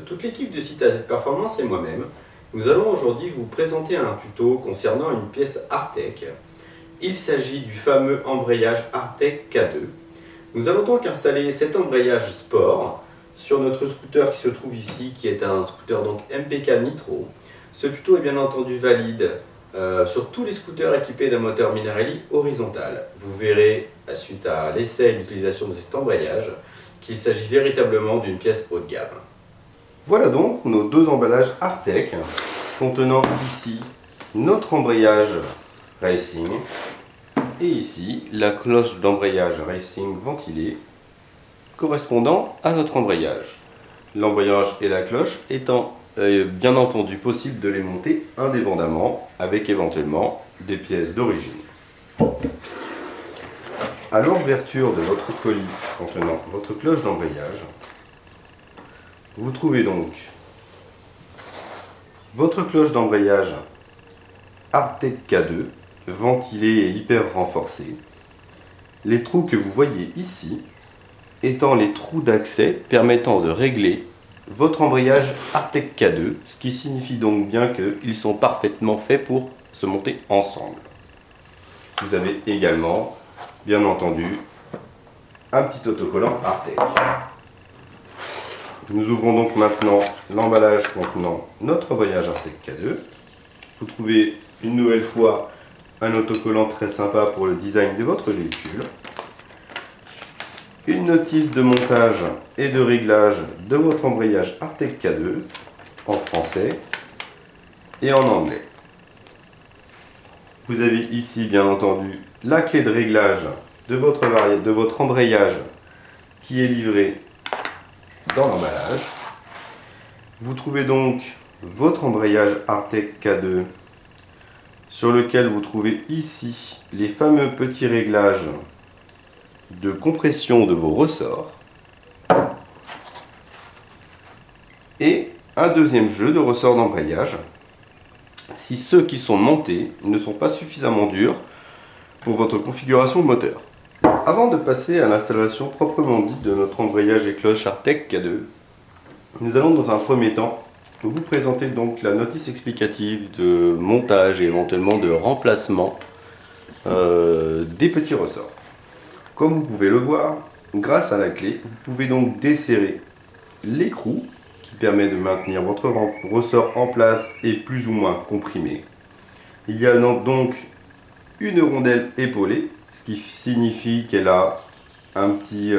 toute l'équipe de Site AZ Performance et moi-même, nous allons aujourd'hui vous présenter un tuto concernant une pièce Artec. Il s'agit du fameux embrayage Artec K2. Nous allons donc installer cet embrayage sport sur notre scooter qui se trouve ici, qui est un scooter donc MPK Nitro. Ce tuto est bien entendu valide sur tous les scooters équipés d'un moteur Minarelli horizontal. Vous verrez, suite à l'essai et l'utilisation de cet embrayage, qu'il s'agit véritablement d'une pièce haut de gamme. Voilà donc nos deux emballages Artec contenant ici notre embrayage Racing et ici la cloche d'embrayage Racing ventilée correspondant à notre embrayage. L'embrayage et la cloche étant bien entendu possible de les monter indépendamment avec éventuellement des pièces d'origine. À l'ouverture de votre colis contenant votre cloche d'embrayage, vous trouvez donc votre cloche d'embrayage Artec K2 ventilée et hyper renforcée. Les trous que vous voyez ici étant les trous d'accès permettant de régler votre embrayage Artec K2, ce qui signifie donc bien qu'ils sont parfaitement faits pour se monter ensemble. Vous avez également, bien entendu, un petit autocollant Artec. Nous ouvrons donc maintenant l'emballage contenant notre embrayage Artec K2. Vous trouvez une nouvelle fois un autocollant très sympa pour le design de votre véhicule. Une notice de montage et de réglage de votre embrayage Artec K2 en français et en anglais. Vous avez ici bien entendu la clé de réglage de votre embrayage qui est livrée dans l'emballage. Vous trouvez donc votre embrayage Artec K2 sur lequel vous trouvez ici les fameux petits réglages de compression de vos ressorts et un deuxième jeu de ressorts d'embrayage si ceux qui sont montés ne sont pas suffisamment durs pour votre configuration moteur. Avant de passer à l'installation proprement dite de notre embrayage et cloche Artec K2, nous allons dans un premier temps vous présenter donc la notice explicative de montage et éventuellement de remplacement des petits ressorts. Comme vous pouvez le voir, grâce à la clé, vous pouvez donc desserrer l'écrou qui permet de maintenir votre ressort en place et plus ou moins comprimé. Il y a donc une rondelle épaulée, ce qui signifie qu'elle a un petit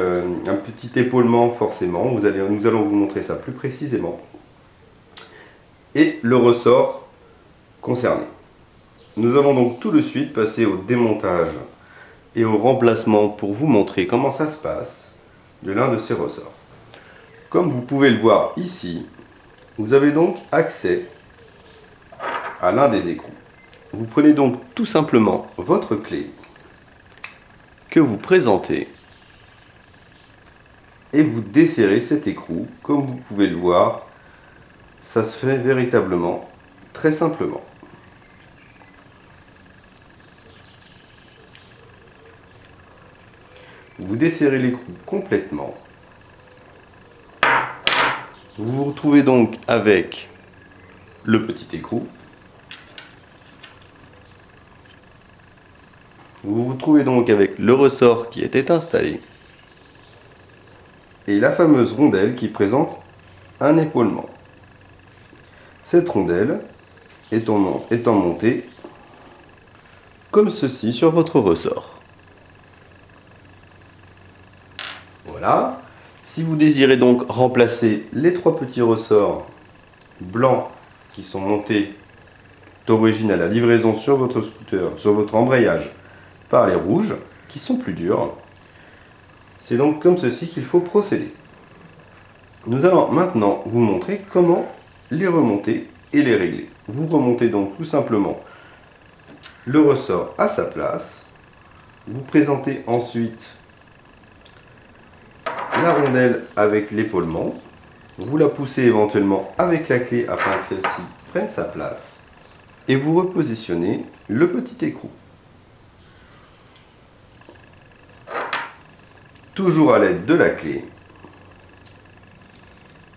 épaulement forcément. Nous allons vous montrer ça plus précisément. Et le ressort concerné. Nous allons donc tout de suite passer au démontage et au remplacement pour vous montrer comment ça se passe de l'un de ces ressorts. Comme vous pouvez le voir ici, vous avez donc accès à l'un des écrous. Vous prenez donc tout simplement votre clé que vous présentez et vous desserrez cet écrou. Comme vous pouvez le voir, ça se fait véritablement très simplement. Vous desserrez l'écrou complètement. Vous vous retrouvez donc avec le petit écrou. Vous vous trouvez donc avec le ressort qui était installé et la fameuse rondelle qui présente un épaulement. Cette rondelle étant montée comme ceci sur votre ressort. Voilà. Si vous désirez donc remplacer les trois petits ressorts blancs qui sont montés d'origine à la livraison sur votre scooter, sur votre embrayage, par les rouges qui sont plus durs, c'est donc comme ceci qu'il faut procéder. Nous allons maintenant vous montrer comment les remonter et les régler. Vous remontez donc tout simplement le ressort à sa place. Vous présentez ensuite la rondelle avec l'épaulement. Vous la poussez éventuellement avec la clé afin que celle-ci prenne sa place. Et vous repositionnez le petit écrou. Toujours à l'aide de la clé,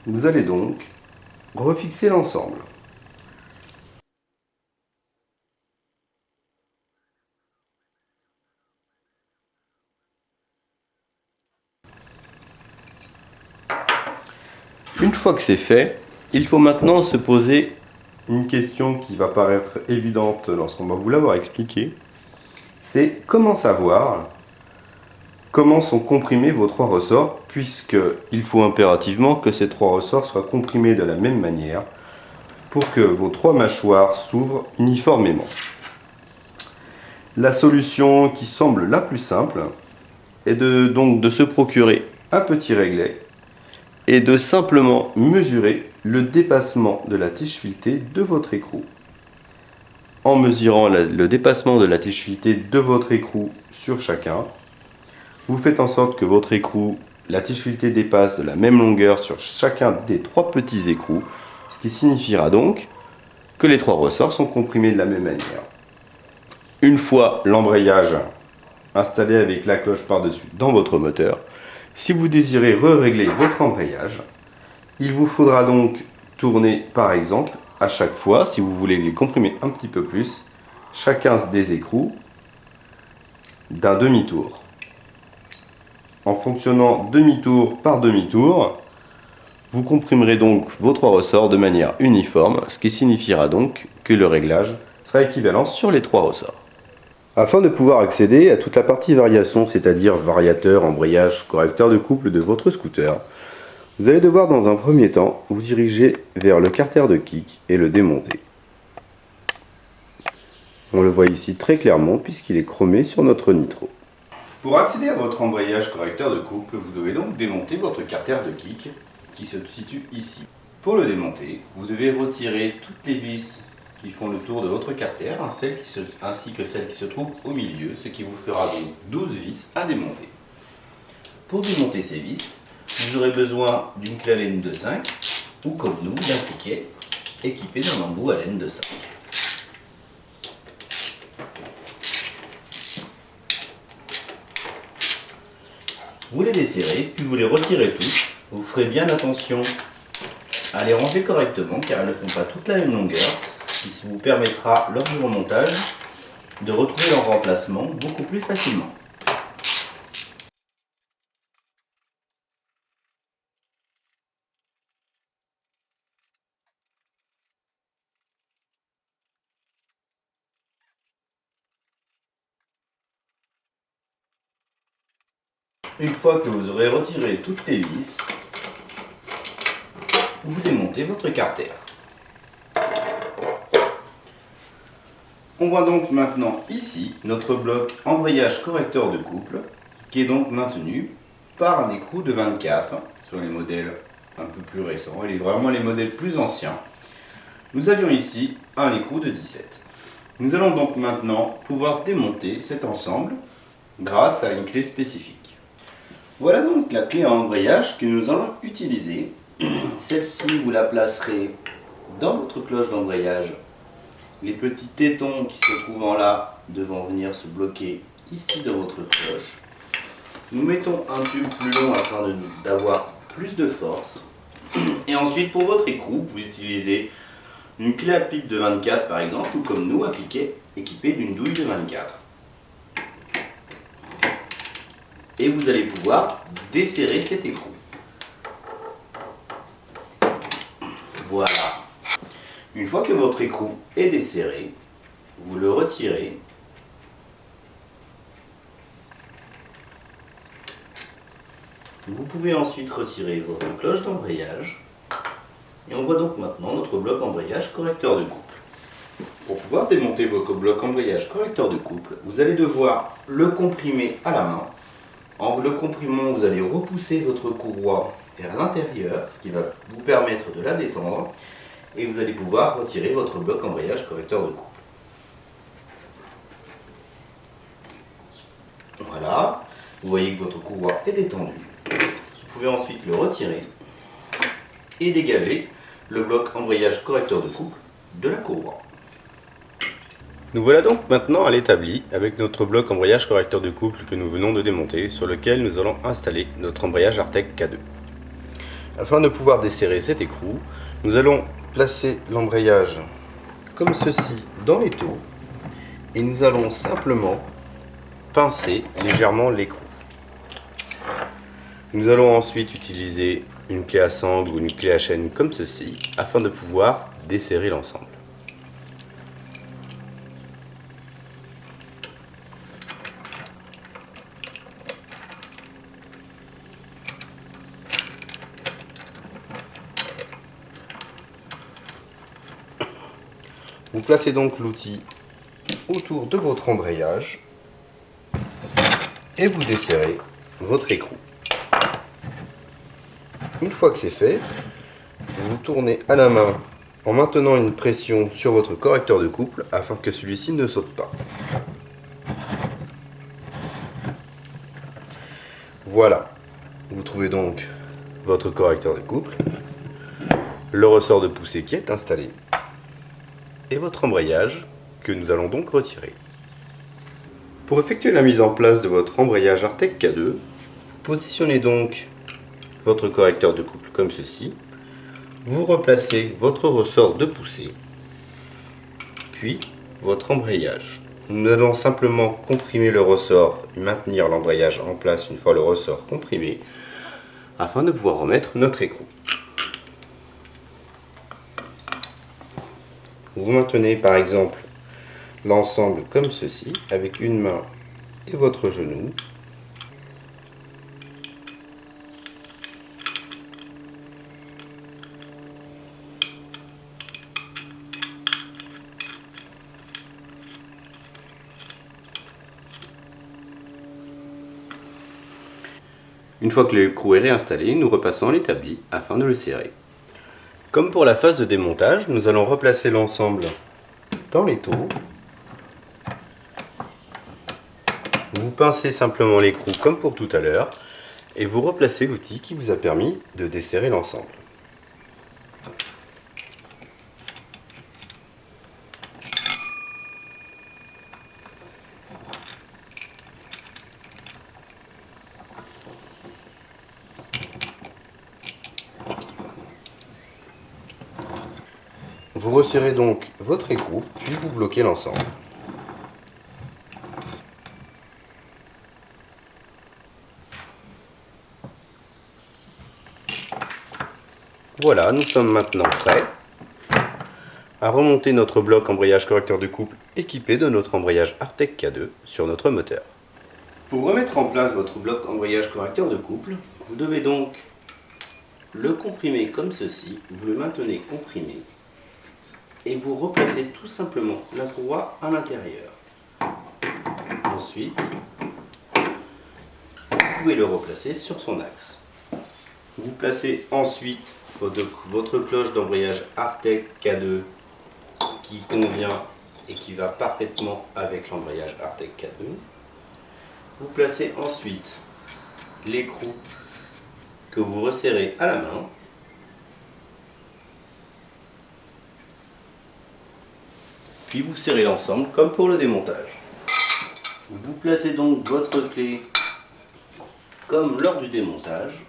Vous allez donc refixer l'ensemble. Une fois que c'est fait, il faut maintenant se poser une question qui va paraître évidente lorsqu'on va vous l'avoir expliqué. C'est comment savoir comment sont comprimés vos trois ressorts, puisqu'il faut impérativement que ces trois ressorts soient comprimés de la même manière pour que vos trois mâchoires s'ouvrent uniformément. La solution qui semble la plus simple est donc de se procurer un petit réglet et de simplement mesurer le dépassement de la tige filetée de votre écrou. En mesurant le dépassement de la tige filetée de votre écrou sur chacun, vous faites en sorte que votre écrou, la tige filetée dépasse de la même longueur sur chacun des trois petits écrous, ce qui signifiera donc que les trois ressorts sont comprimés de la même manière. Une fois l'embrayage installé avec la cloche par-dessus dans votre moteur, si vous désirez régler votre embrayage, il vous faudra donc tourner par exemple à chaque fois, si vous voulez les comprimer un petit peu plus, chacun des écrous d'un demi-tour. En fonctionnant demi-tour par demi-tour, vous comprimerez donc vos trois ressorts de manière uniforme, ce qui signifiera donc que le réglage sera équivalent sur les trois ressorts. Afin de pouvoir accéder à toute la partie variation, c'est-à-dire variateur, embrayage, correcteur de couple de votre scooter, vous allez devoir dans un premier temps vous diriger vers le carter de kick et le démonter. On le voit ici très clairement puisqu'il est chromé sur notre nitro. Pour accéder à votre embrayage correcteur de couple, vous devez donc démonter votre carter de kick qui se situe ici. Pour le démonter, vous devez retirer toutes les vis qui font le tour de votre carter, ainsi que celles qui se trouvent au milieu, ce qui vous fera donc 12 vis à démonter. Pour démonter ces vis, vous aurez besoin d'une clé à laine de 5 ou comme nous, d'un piquet équipé d'un embout à laine de 5. Vous les desserrez, puis vous les retirez tous. Vous ferez bien attention à les ranger correctement car elles ne font pas toute la même longueur, ce qui vous permettra lors du remontage de retrouver leur remplacement beaucoup plus facilement. Une fois que vous aurez retiré toutes les vis, vous démontez votre carter. On voit donc maintenant ici notre bloc embrayage correcteur de couple qui est donc maintenu par un écrou de 24 sur les modèles un peu plus récents et vraiment les modèles plus anciens. Nous avions ici un écrou de 17. Nous allons donc maintenant pouvoir démonter cet ensemble grâce à une clé spécifique. Voilà donc la clé à embrayage que nous allons utiliser. Celle-ci, vous la placerez dans votre cloche d'embrayage. Les petits tétons qui se trouvent en là devront venir se bloquer ici de votre cloche. Nous mettons un tube plus long afin d'avoir plus de force. Et ensuite, pour votre écrou, vous utilisez une clé à pic de 24 par exemple, ou comme nous, à cliquet, équipée d'une douille de 24. Et vous allez pouvoir desserrer cet écrou. Voilà. Une fois que votre écrou est desserré, vous le retirez. Vous pouvez ensuite retirer votre cloche d'embrayage. Et on voit donc maintenant notre bloc embrayage correcteur de couple. Pour pouvoir démonter votre bloc embrayage correcteur de couple, vous allez devoir le comprimer à la main. En le comprimant, vous allez repousser votre courroie vers l'intérieur, ce qui va vous permettre de la détendre. Et vous allez pouvoir retirer votre bloc embrayage correcteur de couple. Voilà, vous voyez que votre courroie est détendue. Vous pouvez ensuite le retirer et dégager le bloc embrayage correcteur de couple de la courroie. Nous voilà donc maintenant à l'établi avec notre bloc embrayage correcteur de couple que nous venons de démonter, sur lequel nous allons installer notre embrayage Artec K2. Afin de pouvoir desserrer cet écrou, nous allons placer l'embrayage comme ceci dans l'étau et nous allons simplement pincer légèrement l'écrou. Nous allons ensuite utiliser une clé à sangle ou une clé à chaîne comme ceci afin de pouvoir desserrer l'ensemble. Vous placez donc l'outil autour de votre embrayage et vous desserrez votre écrou. Une fois que c'est fait, vous tournez à la main en maintenant une pression sur votre correcteur de couple afin que celui-ci ne saute pas. Voilà, vous trouvez donc votre correcteur de couple, le ressort de poussée qui est installé et votre embrayage que nous allons donc retirer. Pour effectuer la mise en place de votre embrayage Artec K2, positionnez donc votre correcteur de couple comme ceci. Vous replacez votre ressort de poussée, puis votre embrayage. Nous allons simplement comprimer le ressort et maintenir l'embrayage en place une fois le ressort comprimé, afin de pouvoir remettre notre écrou. Vous maintenez par exemple l'ensemble comme ceci, avec une main et votre genou. Une fois que l'écrou est réinstallé, nous repassons à l'établi afin de le serrer. Comme pour la phase de démontage, nous allons replacer l'ensemble dans l'étau. Vous pincez simplement l'écrou comme pour tout à l'heure et vous replacez l'outil qui vous a permis de desserrer l'ensemble. Vous resserrez donc votre écrou, puis vous bloquez l'ensemble. Voilà, nous sommes maintenant prêts à remonter notre bloc embrayage correcteur de couple équipé de notre embrayage Artec K2 sur notre moteur. Pour remettre en place votre bloc embrayage correcteur de couple, vous devez donc le comprimer comme ceci, vous le maintenez comprimé et vous replacez tout simplement la courroie à l'intérieur. Ensuite, vous pouvez le replacer sur son axe. Vous placez ensuite votre cloche d'embrayage Artec K2 qui convient et qui va parfaitement avec l'embrayage Artec K2. Vous placez ensuite l'écrou que vous resserrez à la main. Puis vous serrez l'ensemble comme pour le démontage. Vous placez donc votre clé comme lors du démontage.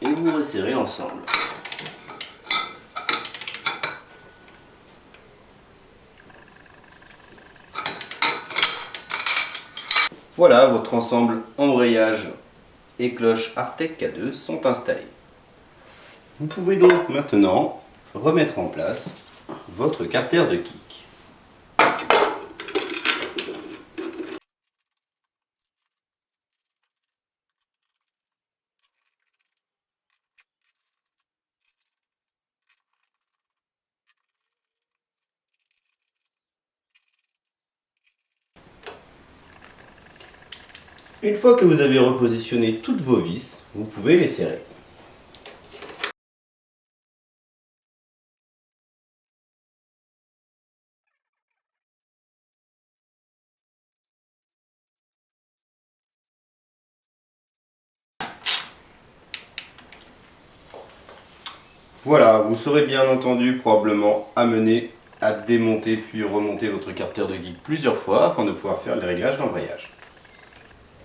Et vous resserrez l'ensemble. Voilà, votre ensemble embrayage et cloche Artec K2 sont installés. Vous pouvez donc maintenant remettre en place votre carter de kick. Une fois que vous avez repositionné toutes vos vis, vous pouvez les serrer. Voilà, vous serez bien entendu probablement amené à démonter puis remonter votre carter de geek plusieurs fois afin de pouvoir faire les réglages d'embrayage.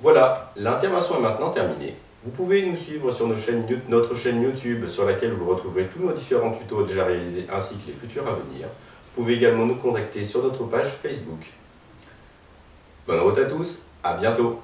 Voilà, l'intervention est maintenant terminée. Vous pouvez nous suivre sur notre chaîne YouTube sur laquelle vous retrouverez tous nos différents tutos déjà réalisés ainsi que les futurs à venir. Vous pouvez également nous contacter sur notre page Facebook. Bonne route à tous, à bientôt!